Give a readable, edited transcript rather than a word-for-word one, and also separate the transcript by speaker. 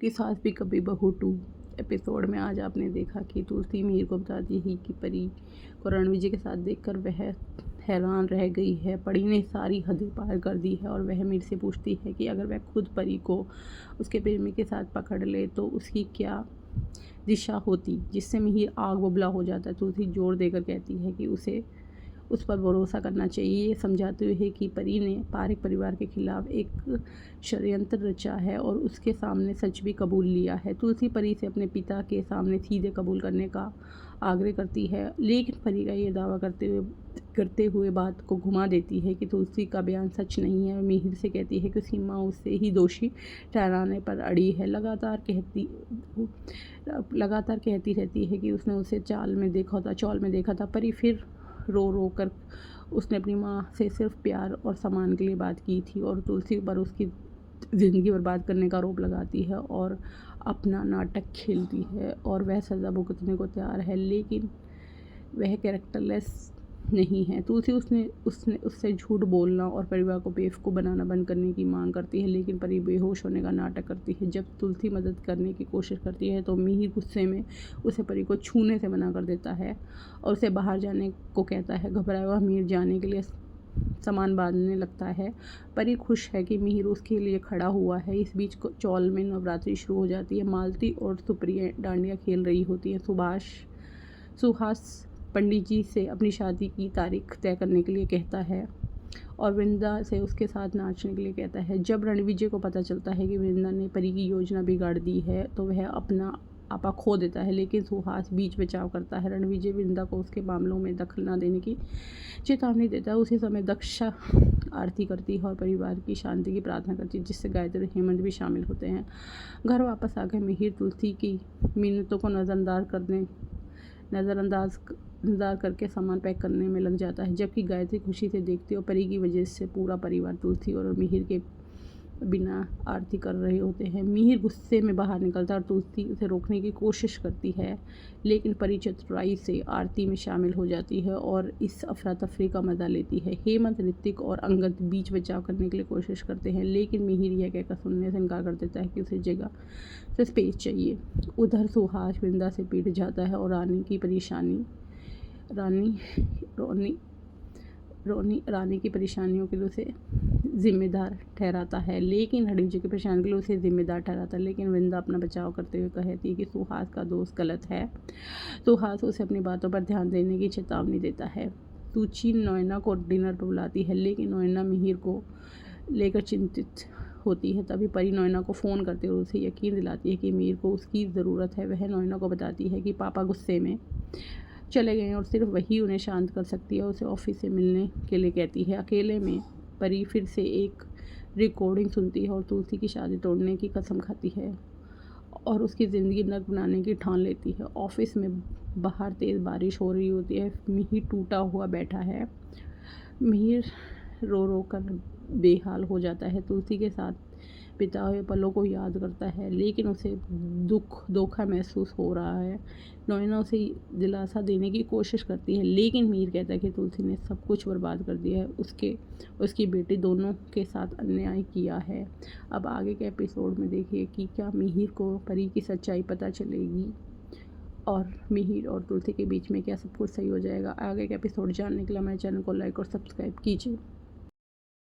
Speaker 1: की सास भी कभी बहू 2 एपिसोड में आज आपने देखा कि तुलसी मीर को बताती है कि परी को रणविजय के साथ देखकर वह हैरान रह गई है। परी ने सारी हदें पार कर दी है और वह मीर से पूछती है कि अगर वह खुद परी को उसके प्रेमी के साथ पकड़ ले तो उसकी क्या दिशा होती, जिससे मीर आग बबूला हो जाता है। तुलसी जोर देकर कहती है कि उसे उस पर भरोसा करना चाहिए, ये समझाते हुए कि परी ने पारिक परिवार के खिलाफ एक षड्यंत्र रचा है और उसके सामने सच भी कबूल लिया है। तुलसी परी से अपने पिता के सामने सीधे कबूल करने का आग्रह करती है, लेकिन परी का ये दावा करते हुए बात को घुमा देती है कि तुलसी का बयान सच नहीं है। मिहिर से कहती है कि उसकी माँ उसे ही दोषी ठहराने पर अड़ी है। लगातार कहती रहती है कि उसने उसे चौल में देखा था। परी फिर रो कर उसने अपनी माँ से सिर्फ प्यार और सम्मान के लिए बात की थी और तुलसी पर उसकी ज़िंदगी बर्बाद करने का आरोप लगाती है और अपना नाटक खेलती है और वह सज़ा भुगतने को तैयार है, लेकिन वह कैरेक्टरलेस नहीं है। तुलसी उससे झूठ बोलना और परिवार को बेवकूफ़ बनाना बंद करने की मांग करती है, लेकिन परी बेहोश होने का नाटक करती है। जब तुलसी मदद करने की कोशिश करती है तो मिहिर गुस्से में उसे परी को छूने से मना कर देता है और उसे बाहर जाने को कहता है। घबराया हुआ मिहिर जाने के लिए सामान बांधने लगता है। परी खुश है कि मिहिर उसके लिए खड़ा हुआ है। इस बीच चौल में नवरात्रि शुरू हो जाती है। मालती और सुप्रिया डांडिया खेल रही होती है। सुहास पंडित जी से अपनी शादी की तारीख तय करने के लिए कहता है और वृंदा से उसके साथ नाचने के लिए कहता है। जब रणविजय को पता चलता है कि वृंदा ने परी की योजना बिगाड़ दी है तो वह अपना आपा खो देता है, लेकिन सुहास बीच बचाव करता है। रणविजय वृंदा को उसके मामलों में दखल न देने की चेतावनी देता है। उसी समय दक्षा आरती करती है और परिवार की शांति की प्रार्थना करती है, जिससे गायत्री और हेमंत भी शामिल होते हैं। घर वापस आकर मिहिर तुलसी की मिन्नतों को नज़रअंदाज करके सामान पैक करने में लग जाता है, जबकि गायत्री खुशी से देखती है और परी की वजह से पूरा परिवार तुलसी और मिहिर के बिना आरती कर रहे होते हैं। मिहिर गुस्से में बाहर निकलता है और तुलसी उसे रोकने की कोशिश करती है, लेकिन परी चतुराई से आरती में शामिल हो जाती है और इस अफरा तफरी का मजा लेती है। हेमंत, ऋतिक और अंगद बीच बचाव करने के लिए कोशिश करते हैं, लेकिन मिहिर यह कहकर सुनने से इनकार कर देता है कि उसे जगह से स्पेस चाहिए। उधर सुहास वृंदा से पीट जाता है और रानी की परेशानियों के लिए उसे जिम्मेदार ठहराता है, लेकिन रणविजय की परेशानी के लिए उसे जिम्मेदार ठहराता है। लेकिन वृंदा अपना बचाव करते हुए कहती है कि सुहास का दोस्त गलत है। सुहास उसे अपनी बातों पर ध्यान देने की चेतावनी देता है। तुची नोएना को डिनर पर बुलाती है, लेकिन नोएना मिहिर को लेकर चिंतित होती है। तभी परी नोएना को फ़ोन करते हुए उसे यकीन दिलाती है कि मिहिर को उसकी ज़रूरत है। वह नोएना को बताती है कि पापा गुस्से में चले गए हैं और सिर्फ वही उन्हें शांत कर सकती है। उसे ऑफिस से मिलने के लिए कहती है। अकेले में परी फिर से एक रिकॉर्डिंग सुनती है और तुलसी की शादी तोड़ने की कसम खाती है और उसकी ज़िंदगी नर्क बनाने की ठान लेती है। ऑफिस में बाहर तेज़ बारिश हो रही होती है। मिहिर टूटा हुआ बैठा है। मिहिर रो कर बेहाल हो जाता है। तुलसी के साथ बिताए हुए पलों को याद करता है, लेकिन उसे धोखा महसूस हो रहा है। नोएना उसे दिलासा देने की कोशिश करती है, लेकिन मीर कहता है कि तुलसी ने सब कुछ बर्बाद कर दिया है। उसकी बेटी दोनों के साथ अन्याय किया है। अब आगे के एपिसोड में देखिए कि क्या मिहिर को परी की सच्चाई पता चलेगी और मिहिर और तुलसी के बीच में क्या सब कुछ सही हो जाएगा। आगे के एपिसोड जानने के लिए हमारे चैनल को लाइक और सब्सक्राइब कीजिए।